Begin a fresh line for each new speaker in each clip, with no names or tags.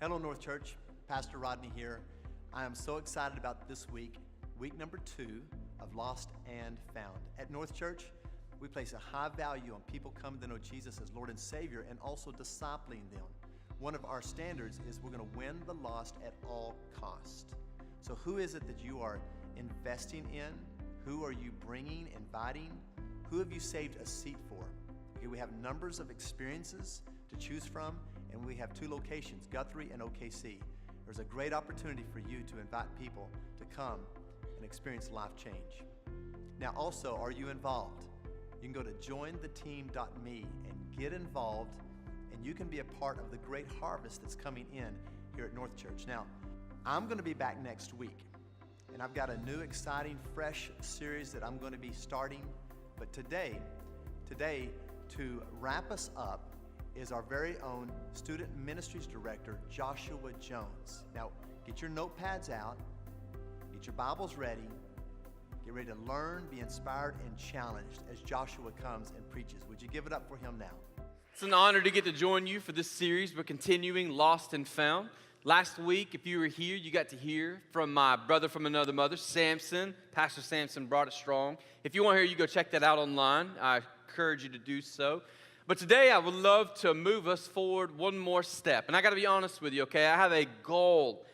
Hello, North Church. Pastor Rodney here. I am so excited about this week number 2 of Lost and Found. At North Church, we place a high value on people coming to know Jesus as Lord and Savior and also discipling them. One of our standards is we're going to win the lost at all cost. So who is it that you are investing in? Who are you bringing, inviting? Who have you saved a seat for? Okay, we have numbers of experiences to choose from, and we have 2 locations, Guthrie and OKC. There's a great opportunity for you to invite people to come and experience life change. Now also, are you involved? You can go to jointheteam.me and get involved, and you can be a part of the great harvest that's coming in here at North Church. Now, I'm going to be back next week, and I've got a new, exciting, fresh series that I'm going to be starting. But today, to wrap us up, is our very own Student Ministries Director, Joshua Jones. Now, get your notepads out, get your Bibles ready, get ready to learn, be inspired, and challenged as Joshua comes and preaches. Would you give it up for him now?
It's an honor to get to join you for this series. We're continuing Lost and Found. Last week, if you were here, you got to hear from my brother from another mother, Samson. Pastor Samson brought it strong. If you want to hear, you go check that out online. I encourage you to do so. But today, I would love to move us forward one more step. And I got to be honest with you, okay? I have a goal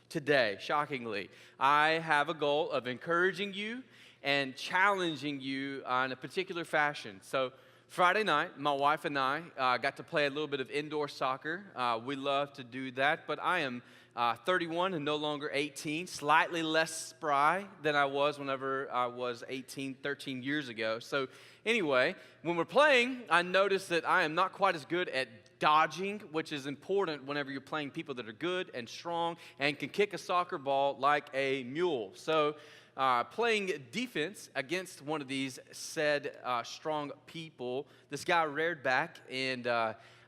today, shockingly. I have a goal of encouraging you and challenging you in a particular fashion. So Friday night, my wife and I got to play a little bit of indoor soccer. We love to do that, but I am 31 and no longer 18, slightly less spry than I was whenever I was 18, 13 years ago. So anyway, when we're playing, I notice that I am not quite as good at dodging, which is important whenever you're playing people that are good and strong and can kick a soccer ball like a mule. So playing defense against one of these said strong people, this guy reared back, and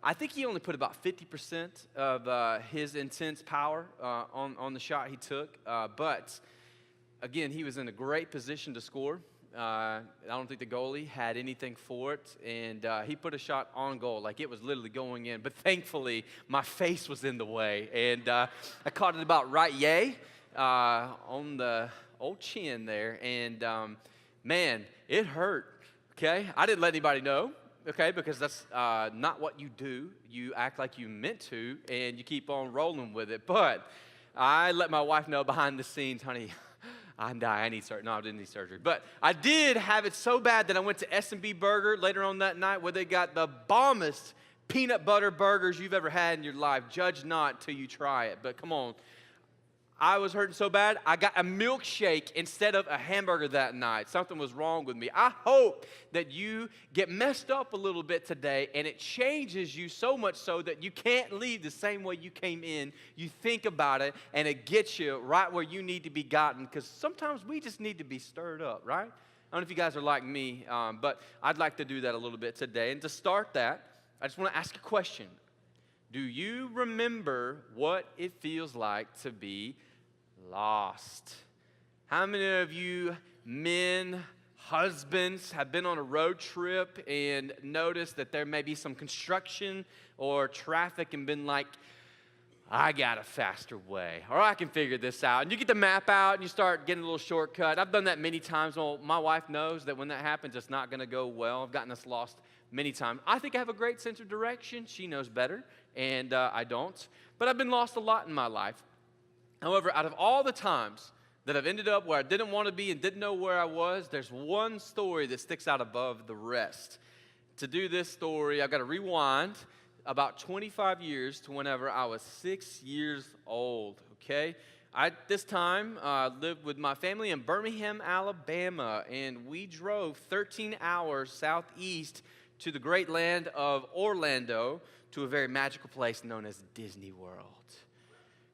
I think he only put about 50% of his intense power on the shot he took. But again, he was in a great position to score. I don't think the goalie had anything for it, and he put a shot on goal, like it was literally going in. But thankfully, my face was in the way, and I caught it about right on the old chin there, and man, it hurt, okay? I didn't let anybody know, okay, because that's not what you do. You act like you meant to, and you keep on rolling with it. But I let my wife know behind the scenes, honey, I'm dying. I need surgery. No, I didn't need surgery. But I did have it so bad that I went to S&B Burger later on that night where they got the bombest peanut butter burgers you've ever had in your life. Judge not till you try it. But come on. I was hurting so bad, I got a milkshake instead of a hamburger that night. Something was wrong with me. I hope that you get messed up a little bit today and it changes you so much so that you can't leave the same way you came in. You think about it and it gets you right where you need to be gotten, because sometimes we just need to be stirred up, right? I don't know if you guys are like me, but I'd like to do that a little bit today. And to start that, I just want to ask a question. Do you remember what it feels like to be lost? How many of you men, husbands, have been on a road trip and noticed that there may be some construction or traffic and been like, I got a faster way, or I can figure this out. And you get the map out and you start getting a little shortcut. I've done that many times. Well, my wife knows that when that happens, it's not going to go well. I've gotten us lost many times. I think I have a great sense of direction. She knows better, and I don't. But I've been lost a lot in my life. However, out of all the times that I've ended up where I didn't want to be and didn't know where I was, there's one story that sticks out above the rest. To do this story, I've got to rewind about 25 years to whenever I was 6 years old, okay? I, at this time, lived with my family in Birmingham, Alabama, and we drove 13 hours southeast to the great land of Orlando to a very magical place known as Disney World.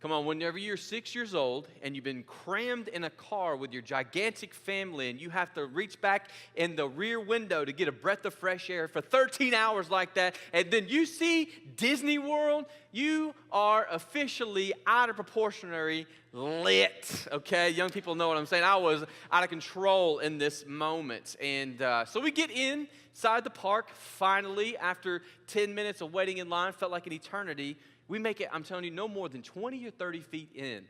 Come on, whenever you're 6 years old and you've been crammed in a car with your gigantic family and you have to reach back in the rear window to get a breath of fresh air for 13 hours like that, and then you see Disney World, you are officially out of proportionally lit, okay? Young people know what I'm saying. I was out of control in this moment. And so we get inside the park finally after 10 minutes of waiting in line, felt like an eternity. We make it, I'm telling you, no more than 20 or 30 feet in,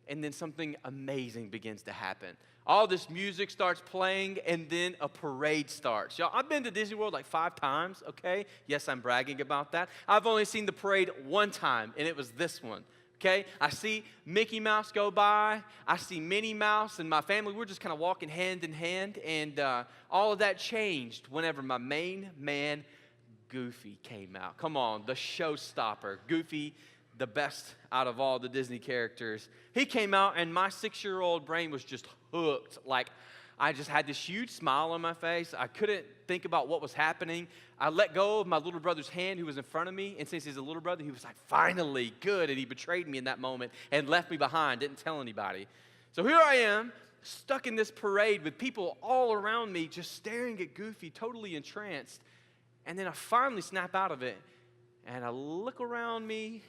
and then something amazing begins to happen. All this music starts playing, and then a parade starts. Y'all, I've been to Disney World like 5 times, okay? Yes, I'm bragging about that. I've only seen the parade one time, and it was this one, okay? I see Mickey Mouse go by. I see Minnie Mouse, and my family, we're just kind of walking hand in hand, and all of that changed whenever my main man, Goofy, came out. Come on, the showstopper. Goofy, the best out of all the Disney characters. He came out, and my 6-year-old brain was just hooked. Like, I just had this huge smile on my face. I couldn't think about what was happening. I let go of my little brother's hand who was in front of me, and since he's a little brother, he was like, finally, good, and he betrayed me in that moment and left me behind, didn't tell anybody. So here I am, stuck in this parade with people all around me, just staring at Goofy, totally entranced, and then I finally snap out of it, and I look around me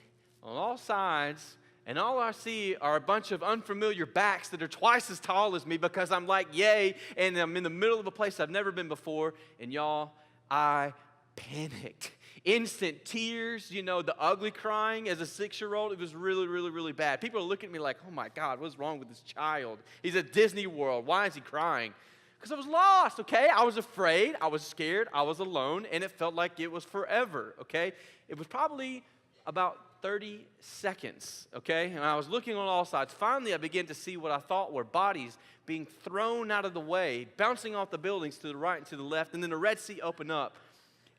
on all sides, and all I see are a bunch of unfamiliar backs that are twice as tall as me because I'm like, yay, and I'm in the middle of a place I've never been before, and y'all, I panicked. Instant tears, you know, the ugly crying as a 6-year-old, it was really, really, really bad. People are looking at me like, oh my God, what's wrong with this child? He's at Disney World, why is he crying? Because I was lost, okay? I was afraid, I was scared, I was alone, and it felt like it was forever, okay? It was probably about 30 seconds, okay? And I was looking on all sides. Finally, I began to see what I thought were bodies being thrown out of the way, bouncing off the buildings to the right and to the left, and then the Red Sea opened up,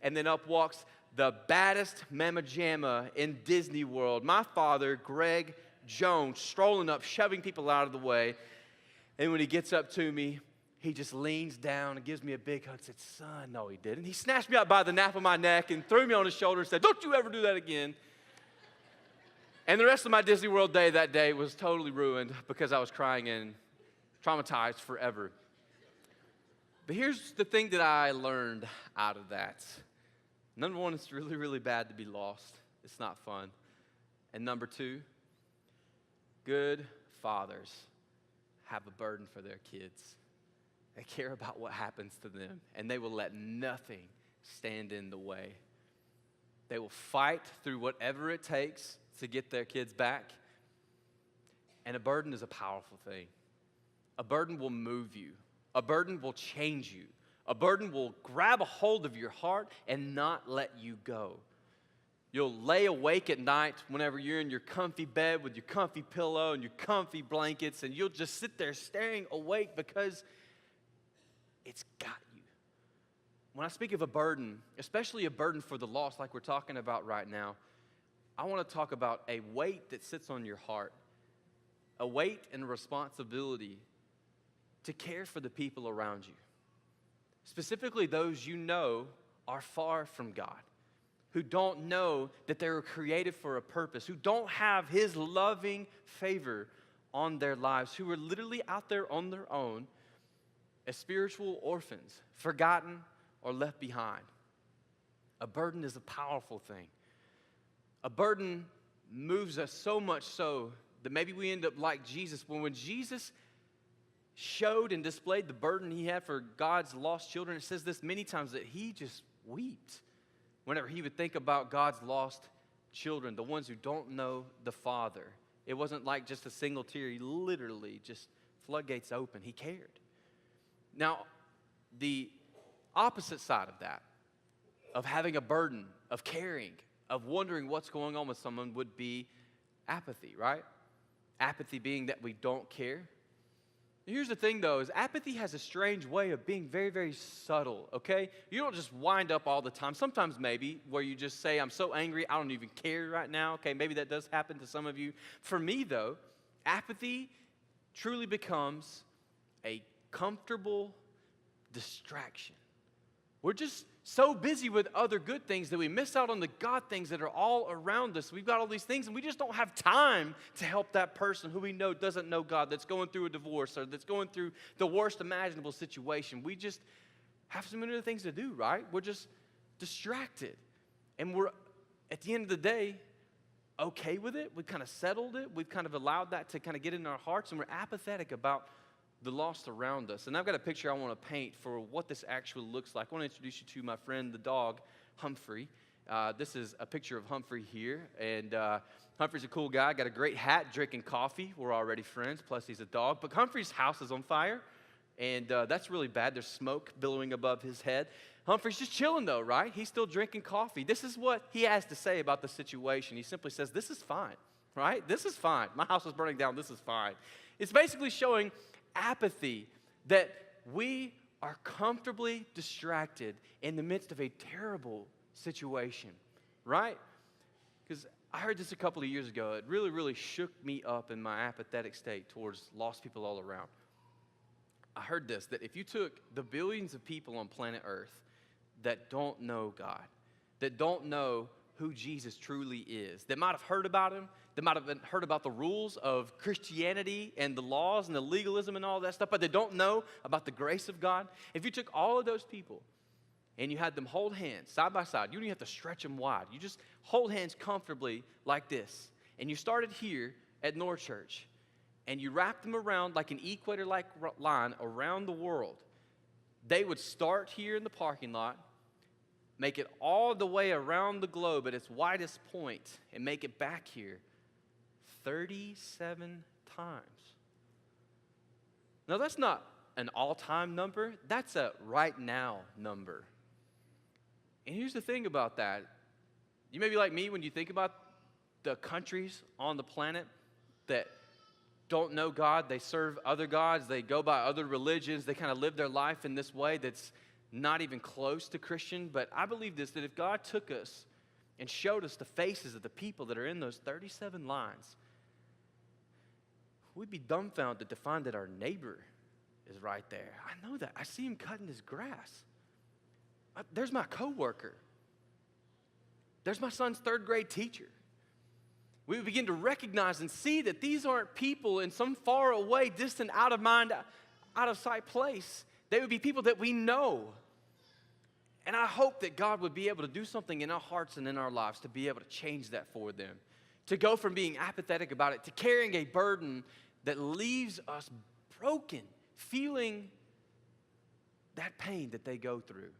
and then up walks the baddest mamma jamma in Disney World, my father, Greg Jones, strolling up, shoving people out of the way, and when he gets up to me, he just leans down and gives me a big hug and said, son, no, he didn't. He snatched me up by the nape of my neck and threw me on his shoulder and said, don't you ever do that again. And the rest of my Disney World day that day was totally ruined because I was crying and traumatized forever. But here's the thing that I learned out of that. Number one, it's really, really bad to be lost. It's not fun. And number two, good fathers have a burden for their kids. They care about what happens to them, and they will let nothing stand in the way. They will fight through whatever it takes to get their kids back. And a burden is a powerful thing. A burden will move you. A burden will change you. A burden will grab a hold of your heart and not let you go. You'll lay awake at night whenever you're in your comfy bed with your comfy pillow and your comfy blankets, and you'll just sit there staring awake because it's got you. When I speak of a burden, especially a burden for the lost like we're talking about right now, I want to talk about a weight that sits on your heart, a weight and a responsibility to care for the people around you, specifically those you know are far from God, who don't know that they were created for a purpose, who don't have His loving favor on their lives, who are literally out there on their own as spiritual orphans, forgotten or left behind. A burden is a powerful thing. A burden moves us so much so that maybe we end up like Jesus. When Jesus showed and displayed the burden He had for God's lost children, it says this many times that He just wept whenever He would think about God's lost children, the ones who don't know the Father. It wasn't like just a single tear. He literally just floodgates open. He cared. Now, the opposite side of that, of having a burden, of caring, of wondering what's going on with someone would be apathy, right? Apathy being that we don't care. Here's the thing, though, is apathy has a strange way of being very, very subtle, okay? You don't just wind up all the time. Sometimes maybe where you just say, I'm so angry, I don't even care right now. Okay, maybe that does happen to some of you. For me, though, apathy truly becomes a comfortable distraction. We're just so busy with other good things that we miss out on the God things that are all around us. We've got all these things, and we just don't have time to help that person who we know doesn't know God, that's going through a divorce or that's going through the worst imaginable situation. We just have so many other things to do, right? We're just distracted. And we're, at the end of the day, okay with it. We've kind of settled it. We've kind of allowed that to kind of get in our hearts, and we're apathetic about the lost around us. And I've got a picture I want to paint for what this actually looks like. I want to introduce you to my friend, the dog, Humphrey. This is a picture of Humphrey here, and Humphrey's a cool guy, got a great hat, drinking coffee. We're already friends, plus he's a dog. But Humphrey's house is on fire, and that's really bad. There's smoke billowing above his head. Humphrey's just chilling though, right? He's still drinking coffee. This is what he has to say about the situation. He simply says, this is fine, right? This is fine. My house is burning down. This is fine. It's basically showing apathy, that we are comfortably distracted in the midst of a terrible situation, right? Because I heard this a couple of years ago. It really, really shook me up in my apathetic state towards lost people all around. I heard this, that if you took the billions of people on planet Earth that don't know God, that don't know who Jesus truly is, that might have heard about him, that might have heard about the rules of Christianity and the laws and the legalism and all that stuff, but they don't know about the grace of God. If you took all of those people and you had them hold hands side by side, you don't even have to stretch them wide. You just hold hands comfortably like this. And you started here at North Church, and you wrapped them around like an equator-like line around the world. They would start here in the parking lot, make it all the way around the globe at its widest point, and make it back here 37 times. Now, that's not an all-time number. That's a right now number. And here's the thing about that. You may be like me when you think about the countries on the planet that don't know God, they serve other gods, they go by other religions, they kind of live their life in this way that's not even close to Christian. But I believe this, that if God took us and showed us the faces of the people that are in those 37 lines, we'd be dumbfounded to find that our neighbor is right there. I know that. I see him cutting his grass. There's my coworker. There's my son's third grade teacher. We would begin to recognize and see that these aren't people in some far away, distant, out of mind, out of sight place. They would be people that we know. And I hope that God would be able to do something in our hearts and in our lives to be able to change that for them. To go from being apathetic about it to carrying a burden that leaves us broken, feeling that pain that they go through.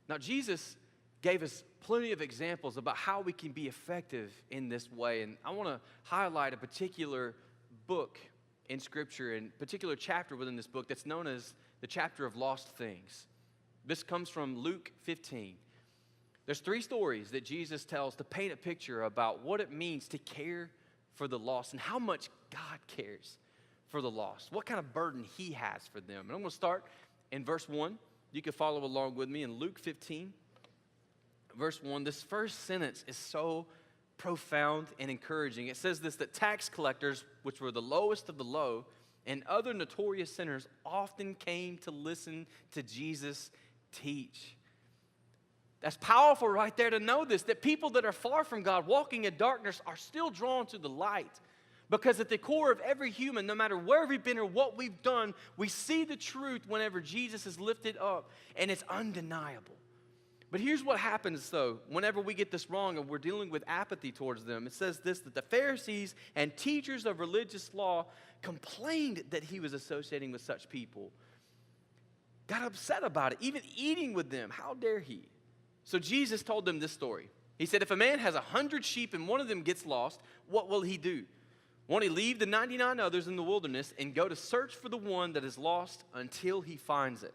Now, Jesus gave us plenty of examples about how we can be effective in this way. And I want to highlight a particular book in Scripture and a particular chapter within this book that's known as the chapter of lost things. This comes from Luke 15. There's 3 stories that Jesus tells to paint a picture about what it means to care for the lost and how much God cares for the lost, what kind of burden he has for them. And I'm going to start in verse 1. You can follow along with me in Luke 15. Verse 1, this first sentence is so profound and encouraging. It says this, that tax collectors, which were the lowest of the low, and other notorious sinners often came to listen to Jesus teach. That's powerful right there to know this, that people that are far from God, walking in darkness, are still drawn to the light. Because at the core of every human, no matter where we've been or what we've done, we see the truth whenever Jesus is lifted up, and it's undeniable. But here's what happens, though, whenever we get this wrong and we're dealing with apathy towards them. It says this, that the Pharisees and teachers of religious law complained that he was associating with such people. Got upset about it, even eating with them. How dare he? So Jesus told them this story. He said, if a man has 100 sheep and one of them gets lost, what will he do? Won't he leave the 99 others in the wilderness and go to search for the one that is lost until he finds it?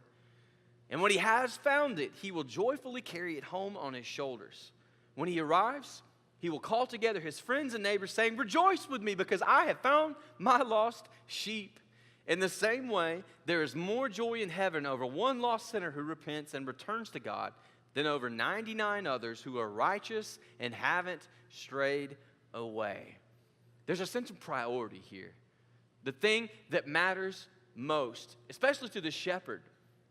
And when he has found it, he will joyfully carry it home on his shoulders. When he arrives, he will call together his friends and neighbors, saying, rejoice with me because I have found my lost sheep. In the same way, there is more joy in heaven over one lost sinner who repents and returns to God than over 99 others who are righteous and haven't strayed away. There's a sense of priority here. The thing that matters most, especially to the shepherd,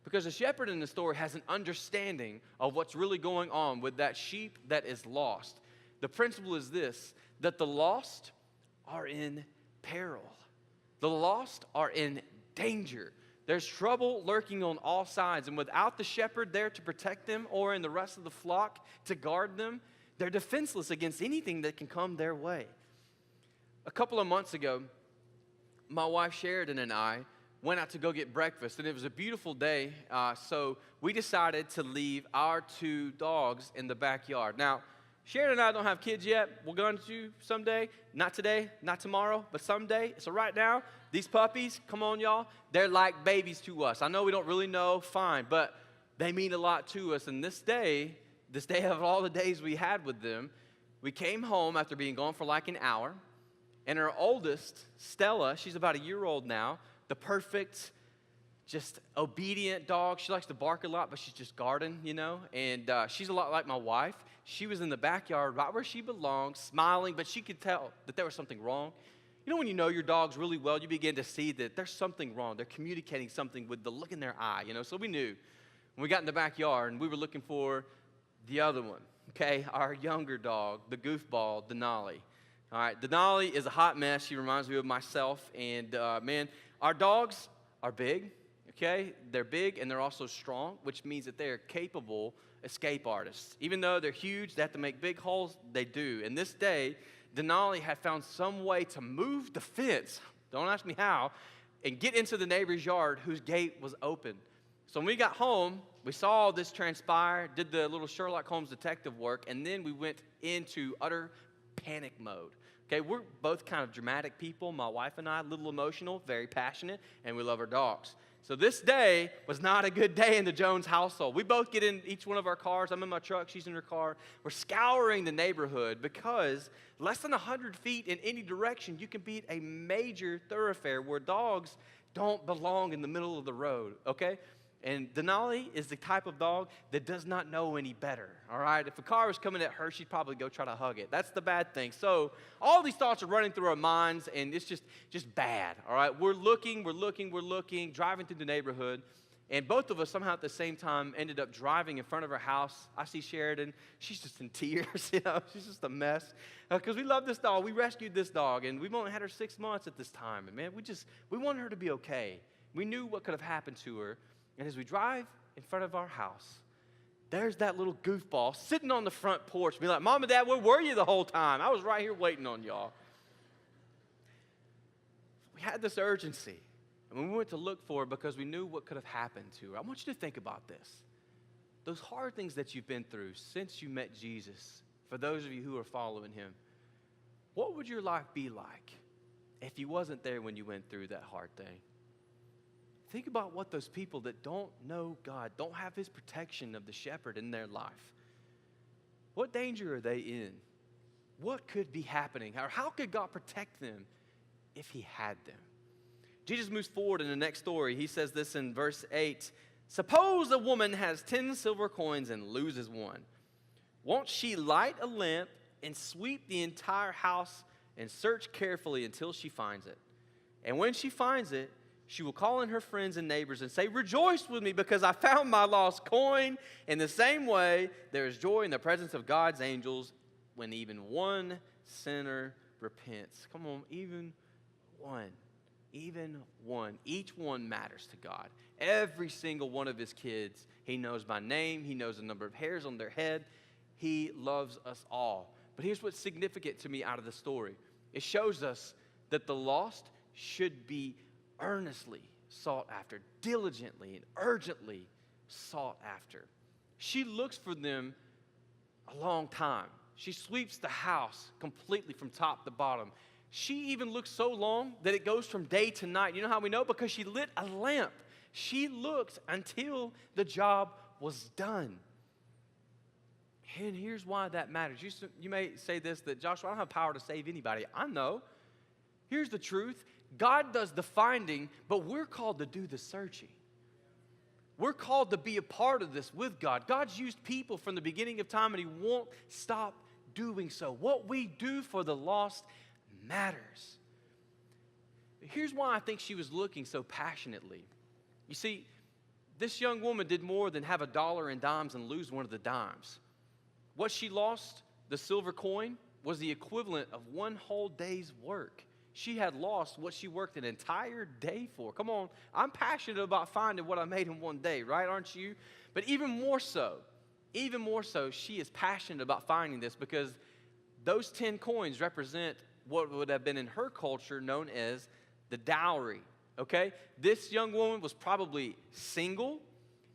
because the shepherd in the story has an understanding of what's really going on with that sheep that is lost. The principle is this, that the lost are in peril. The lost are in danger. There's trouble lurking on all sides, and without the shepherd there to protect them or in the rest of the flock to guard them, they're defenseless against anything that can come their way. A couple of months ago, my wife Sheridan and I went out to go get breakfast, and it was a beautiful day, so we decided to leave our 2 dogs in the backyard. Now, Sharon and I don't have kids yet. We're going to someday. Not today, not tomorrow, but someday. So right now, these puppies, come on, y'all, they're like babies to us. I know we don't really know, fine, but they mean a lot to us. And this day of all the days we had with them, we came home after being gone for like an hour, and our oldest, Stella, she's about a year old now, the perfect, just obedient dog. She likes to bark a lot, but she's just guarding, you know, and she's a lot like my wife. She was in the backyard right where she belonged, smiling, but she could tell that there was something wrong. You know, when you know your dogs really well, you begin to see that there's something wrong. They're communicating something with the look in their eye, you know. So we knew when we got in the backyard and we were looking for the other one, okay, our younger dog, the goofball, Denali. All right, Denali is a hot mess. She reminds me of myself. And, man, our dogs are big, okay? They're big and they're also strong, which means that they're capable escape artists. Even though they're huge, they have to make big holes, they do. And this day, Denali had found some way to move the fence, don't ask me how, and get into the neighbor's yard whose gate was open. So when we got home, we saw all this transpire, did the little Sherlock Holmes detective work, and then we went into utter panic mode. Okay, we're both kind of dramatic people, my wife and I, a little emotional, very passionate, and we love our dogs. So this day was not a good day in the Jones household. We both get in each one of our cars. I'm in my truck, she's in her car. We're scouring the neighborhood because less than 100 feet in any direction, you can be a major thoroughfare where dogs don't belong in the middle of the road, okay? And Denali is the type of dog that does not know any better, all right? If a car was coming at her, she'd probably go try to hug it. That's the bad thing. So all these thoughts are running through our minds, and it's just bad, all right? We're looking, driving through the neighborhood, and both of us somehow at the same time ended up driving in front of our house. I see Sheridan. She's just in tears, you know. She's just a mess because we love this dog. We rescued this dog, and we've only had her 6 months at this time. And, man, we wanted her to be okay. We knew what could have happened to her. And as we drive in front of our house, there's that little goofball sitting on the front porch, be like, Mom and Dad, where were you the whole time? I was right here waiting on y'all. We had this urgency, and we went to look for her because we knew what could have happened to her. I want you to think about this. Those hard things that you've been through since you met Jesus, for those of you who are following him, what would your life be like if he wasn't there when you went through that hard thing? Think about what those people that don't know God, don't have his protection of the shepherd in their life, what danger are they in? What could be happening? Or how could God protect them if he had them? Jesus moves forward in the next story. He says this in verse 8. Suppose a woman has 10 silver coins and loses one. Won't she light a lamp and sweep the entire house and search carefully until she finds it? And when she finds it, she will call in her friends and neighbors and say, rejoice with me because I found my lost coin. In the same way, there is joy in the presence of God's angels when even one sinner repents. Come on, even one. Even one. Each one matters to God. Every single one of his kids, he knows by name. He knows the number of hairs on their head. He loves us all. But here's what's significant to me out of the story. It shows us that the lost should be earnestly sought after, diligently and urgently sought after. She looks for them a long time. She sweeps the house completely from top to bottom. She even looks so long that it goes from day to night. You know how we know? Because she lit a lamp. She looked until the job was done. And here's why that matters. You may say this, that Joshua, I don't have power to save anybody. I know. Here's the truth. God does the finding, but we're called to do the searching. We're called to be a part of this with God. God's used people from the beginning of time, and he won't stop doing so. What we do for the lost matters. Here's why I think she was looking so passionately. You see, this young woman did more than have $1 in dimes and lose one of the dimes. What she lost, the silver coin, was the equivalent of one whole day's work. She had lost what she worked an entire day for. Come on, I'm passionate about finding what I made in one day, right? Aren't you? But even more so, she is passionate about finding this because those 10 coins represent what would have been in her culture known as the dowry okay? This young woman was probably single,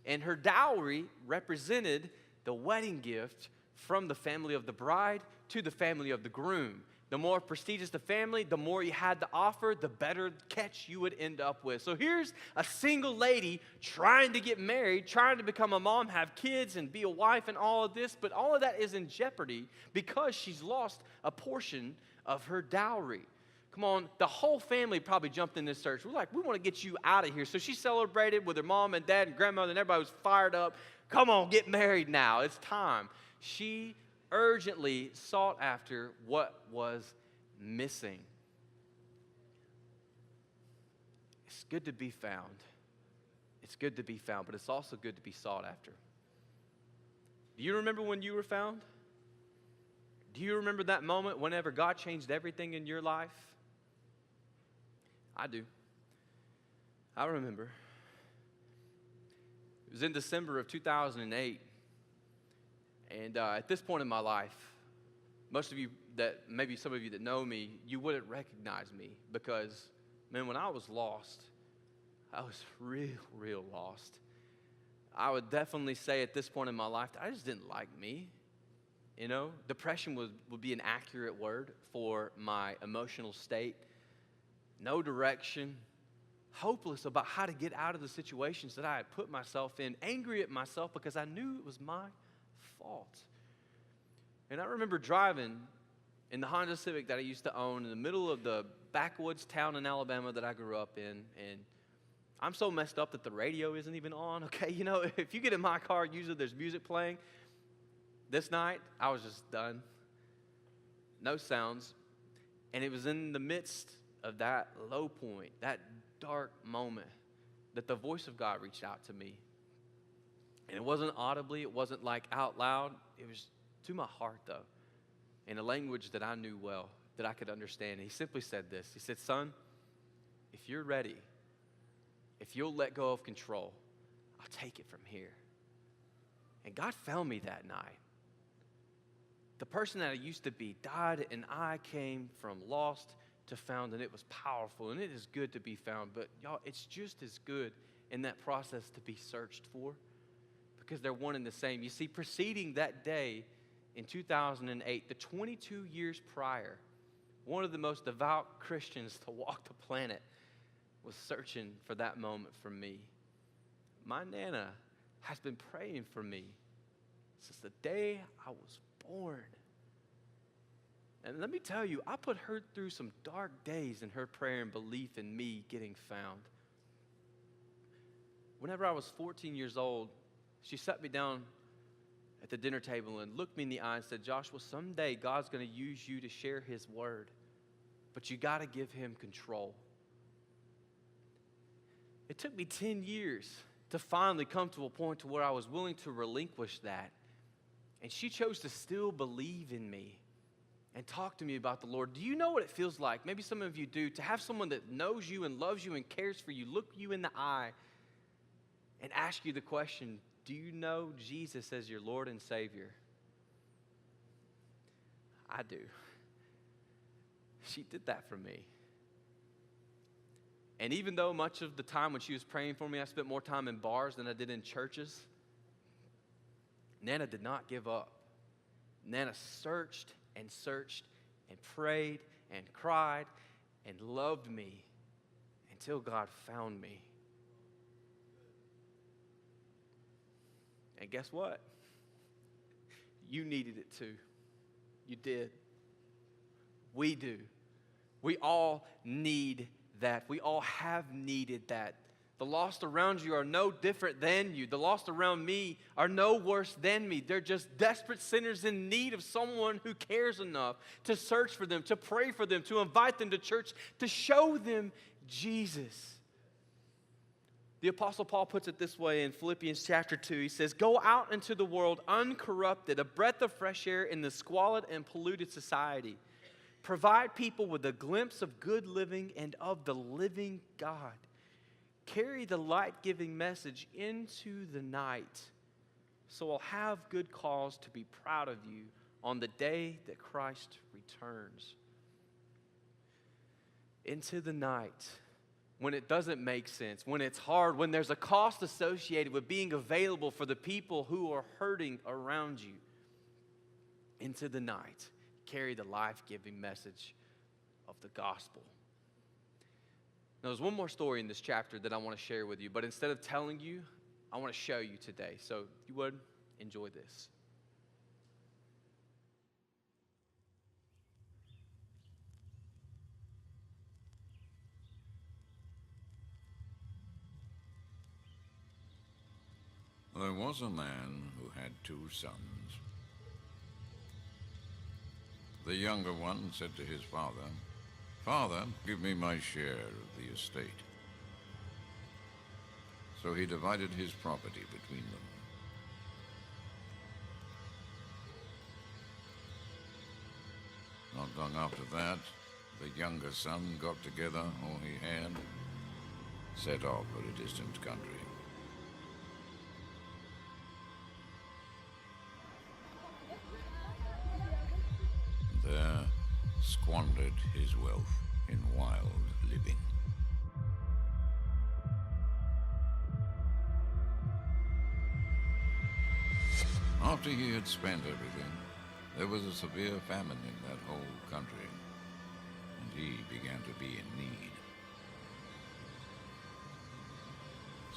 and her dowry represented the wedding gift from the family of the bride to the family of the groom. The more prestigious the family, the more you had to offer, the better catch you would end up with. So here's a single lady trying to get married, trying to become a mom, have kids, and be a wife and all of this, but all of that is in jeopardy because she's lost a portion of her dowry. Come on, the whole family probably jumped in this search. We're like, we want to get you out of here. So she celebrated with her mom and dad and grandmother, and everybody was fired up. Come on, get married now. It's time. She urgently sought after what was missing. It's good to be found. It's good to be found, but it's also good to be sought after. Do you remember when you were found? Do you remember that moment whenever God changed everything in your life? I do. I remember. It was in December of 2008. And at this point in my life, most of you maybe some of you that know me, you wouldn't recognize me because, man, when I was lost, I was real lost. I would definitely say at this point in my life, I just didn't like me. You know, depression would be an accurate word for my emotional state. No direction, hopeless about how to get out of the situations that I had put myself in, angry at myself because I knew it was my fault. And I remember driving in the Honda Civic that I used to own in the middle of the backwoods town in Alabama that I grew up in, and I'm so messed up that the radio isn't even on, okay? You know, if you get in my car, usually there's music playing. This night, I was just done. No sounds. And it was in the midst of that low point, that dark moment, that the voice of God reached out to me. And it wasn't audibly, it wasn't like out loud. It was to my heart, though, in a language that I knew well, that I could understand. And he simply said this. He said, son, if you're ready, if you'll let go of control, I'll take it from here. And God found me that night. The person that I used to be died, and I came from lost to found, and it was powerful, and it is good to be found. But y'all, it's just as good in that process to be searched for, because they're one and the same. You see, preceding that day in 2008, the 22 years prior, one of the most devout Christians to walk the planet was searching for that moment for me. My Nana has been praying for me since the day I was born. And let me tell you, I put her through some dark days in her prayer and belief in me getting found. Whenever I was 14 years old, she sat me down at the dinner table and looked me in the eye and said, Joshua, someday God's going to use you to share his word, but you got to give him control. It took me 10 years to finally come to a point to where I was willing to relinquish that. And she chose to still believe in me and talk to me about the Lord. Do you know what it feels like? Maybe some of you do, to have someone that knows you and loves you and cares for you, look you in the eye and ask you the question, do you know Jesus as your Lord and Savior? I do. She did that for me. And even though much of the time when she was praying for me, I spent more time in bars than I did in churches, Nana did not give up. Nana searched and prayed and cried and loved me until God found me. And guess what? You needed it too. You did. We do. We all need that. We all have needed that. The lost around you are no different than you. The lost around me are no worse than me. They're just desperate sinners in need of someone who cares enough to search for them, to pray for them, to invite them to church, to show them Jesus. The Apostle Paul puts it this way in Philippians chapter 2. He says, go out into the world uncorrupted, a breath of fresh air in the squalid and polluted society. Provide people with a glimpse of good living and of the living God. Carry the light-giving message into the night, so I'll have good cause to be proud of you on the day that Christ returns. Into the night, when it doesn't make sense, when it's hard, when there's a cost associated with being available for the people who are hurting around you. Into the night, carry the life-giving message of the gospel. Now, there's one more story in this chapter that I want to share with you, but instead of telling you, I want to show you today. So, if you would, enjoy this.
There was a man who had 2 sons. The younger one said to his father, "Father, give me my share of the estate." So he divided his property between them. Not long after that, the younger son got together all he had, set off for a distant country. There squandered his wealth in wild living. After he had spent everything, there was a severe famine in that whole country, and he began to be in need.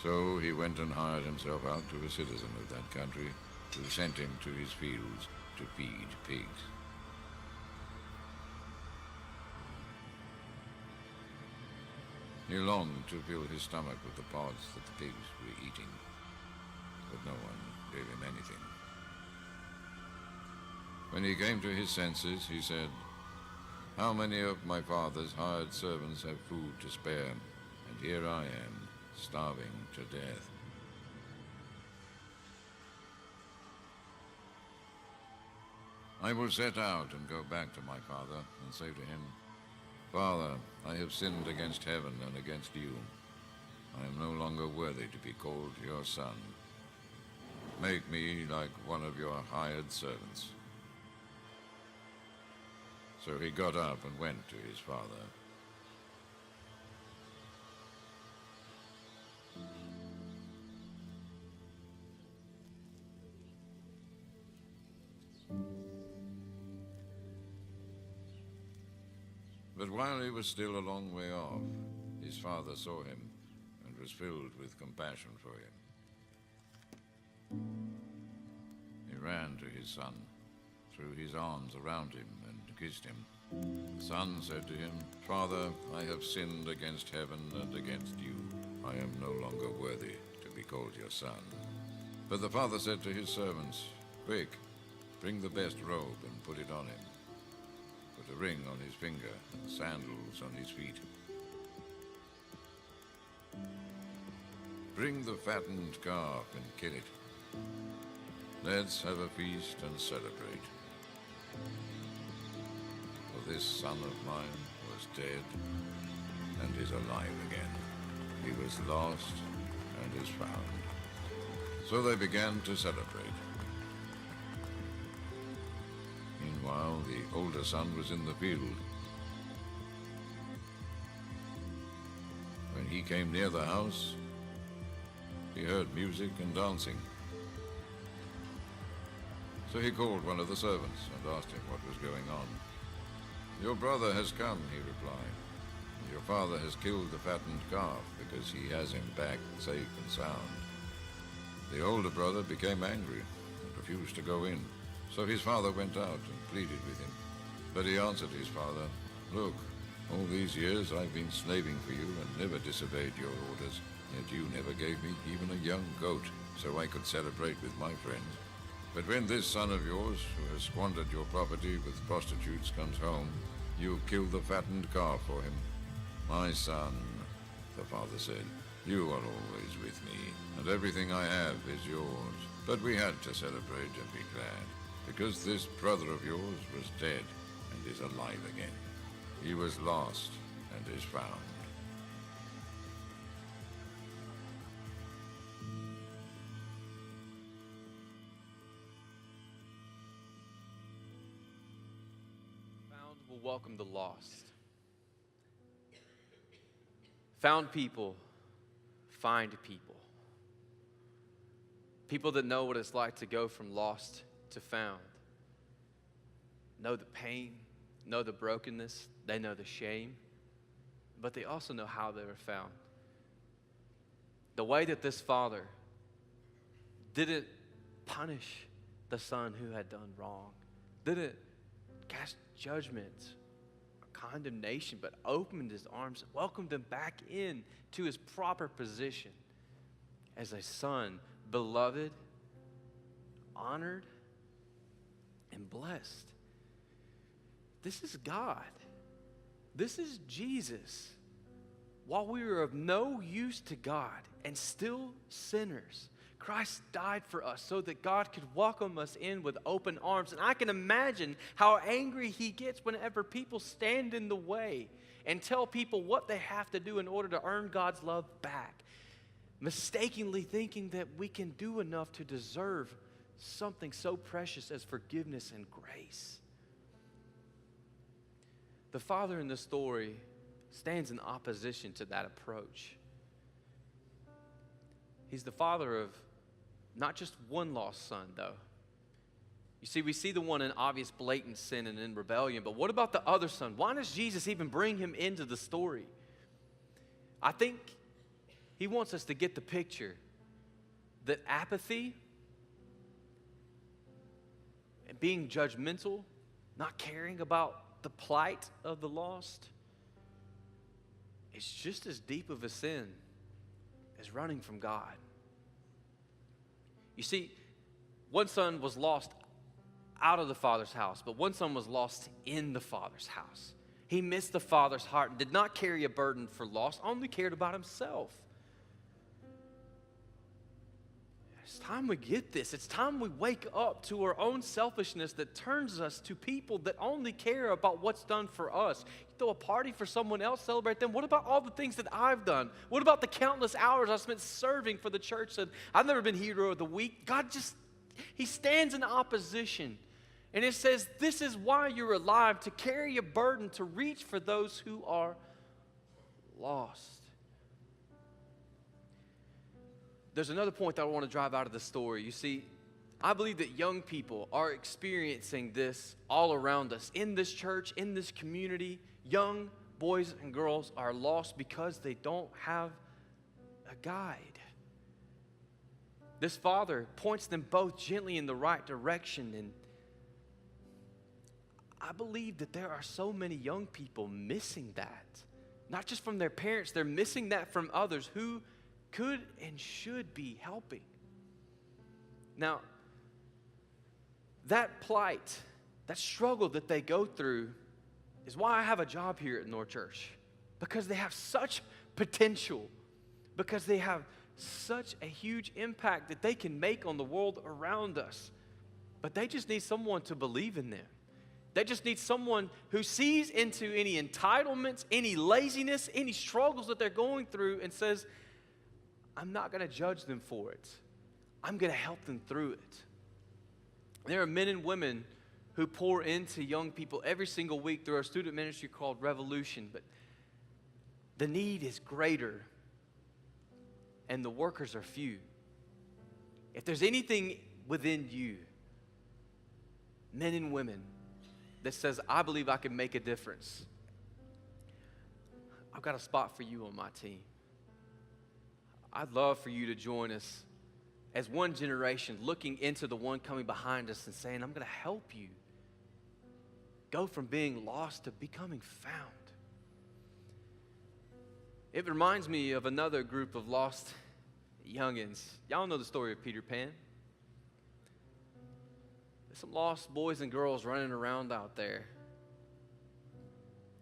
So he went and hired himself out to a citizen of that country, who sent him to his fields to feed pigs. He longed to fill his stomach with the pods that the pigs were eating, but no one gave him anything. When he came to his senses, he said, "How many of my father's hired servants have food to spare, and here I am, starving to death." "I will set out and go back to my father and say to him, 'Father, I have sinned against heaven and against you. I am no longer worthy to be called your son. Make me like one of your hired servants.' So he got up and went to his father. But while he was still a long way off, his father saw him and was filled with compassion for him. He ran to his son, threw his arms around him, and kissed him. The son said to him, "Father, I have sinned against heaven and against you. I am no longer worthy to be called your son." But the father said to his servants, "Quick, bring the best robe and put it on him. Put a ring on his finger and sandals on his feet. Bring the fattened calf and kill it. Let's have a feast and celebrate. For this son of mine was dead and is alive again. He was lost and is found." So they began to celebrate. Meanwhile, the older son was in the field. When he came near the house, he heard music and dancing. So he called one of the servants and asked him what was going on. "Your brother has come," he replied. "Your father has killed the fattened calf because he has him back safe and sound." The older brother became angry and refused to go in. So his father went out and pleaded with him. But he answered his father, "Look, all these years I've been slaving for you and never disobeyed your orders, yet you never gave me even a young goat so I could celebrate with my friends. But when this son of yours, who has squandered your property with prostitutes, comes home, you kill the fattened calf for him." "My son," the father said, "you are always with me, and everything I have is yours. But we had to celebrate and be glad, because this brother of yours was dead and is alive again. He was lost and is found."
Found will welcome the lost. Found people find people. People that know what it's like to go from lost to found. Know the pain, know the brokenness, they know the shame, but they also know how they were found. The way that this father didn't punish the son who had done wrong, didn't cast judgment, condemnation, but opened his arms, welcomed him back in to his proper position as a son, beloved, honored, and blessed. This is God. This is Jesus. While we were of no use to God and still sinners, Christ died for us so that God could welcome us in with open arms. And I can imagine how angry he gets whenever people stand in the way and tell people what they have to do in order to earn God's love back, mistakenly thinking that we can do enough to deserve something so precious as forgiveness and grace. The father in the story stands in opposition to that approach. He's the father of not just one lost son, though. You see, we see the one in obvious blatant sin and in rebellion, but what about the other son? Why does Jesus even bring him into the story? I think he wants us to get the picture that apathy and being judgmental, not caring about the plight of the lost, is just as deep of a sin as running from God. You see, one son was lost out of the Father's house, but one son was lost in the Father's house. He missed the Father's heart and did not carry a burden for loss, only cared about himself. It's time we get this. It's time we wake up to our own selfishness that turns us to people that only care about what's done for us. You throw a party for someone else, celebrate them. What about all the things that I've done? What about the countless hours I spent serving for the church that I've never been hero of the week? God just, he stands in opposition. And it says, this is why you're alive, to carry a burden, to reach for those who are lost. There's another point that I want to drive out of the story. You see, I believe that young people are experiencing this all around us. In this church, in this community, young boys and girls are lost because they don't have a guide. This father points them both gently in the right direction, and I believe that there are so many young people missing that. Not just from their parents, they're missing that from others who could and should be helping. Now, that plight, that struggle that they go through is why I have a job here at North Church. Because they have such potential. Because they have such a huge impact that they can make on the world around us. But they just need someone to believe in them. They just need someone who sees into any entitlements, any laziness, any struggles that they're going through and says, I'm not going to judge them for it. I'm going to help them through it. There are men and women who pour into young people every single week through our student ministry called Revolution, but the need is greater and the workers are few. If there's anything within you, men and women, that says, I believe I can make a difference, I've got a spot for you on my team. I'd love for you to join us as one generation looking into the one coming behind us and saying, I'm going to help you go from being lost to becoming found. It reminds me of another group of lost youngins. Y'all know the story of Peter Pan. There's some lost boys and girls running around out there.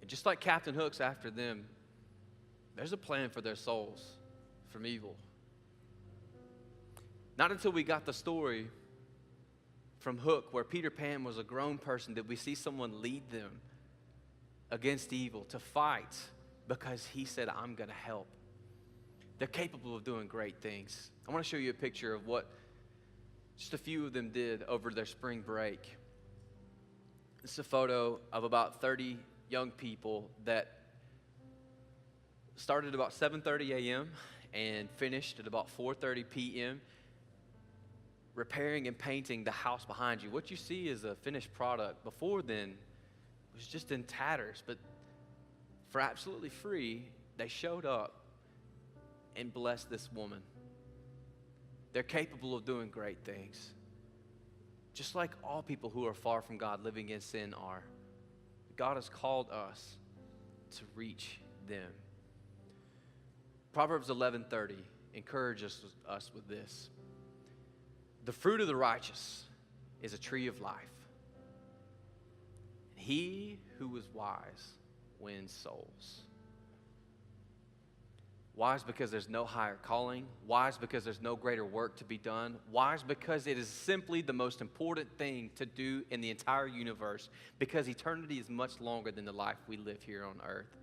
And just like Captain Hook's after them, there's a plan for their souls from evil. Not until we got the story from Hook where Peter Pan was a grown person did we see someone lead them against evil to fight because he said, I'm going to help. They're capable of doing great things. I want to show you a picture of what just a few of them did over their spring break. This is a photo of about 30 young people that started about 7:30 a.m. and finished at about 4:30 p.m. repairing and painting the house behind you. What you see is a finished product. Before then, it was just in tatters, but for absolutely free, they showed up and blessed this woman. They're capable of doing great things, just like all people who are far from God, living in sin are. God has called us to reach them. Proverbs 11:30 encourages us with this. The fruit of the righteous is a tree of life. He who is wise wins souls. Wise because there's no higher calling. Wise because there's no greater work to be done. Wise because it is simply the most important thing to do in the entire universe, because eternity is much longer than the life we live here on earth.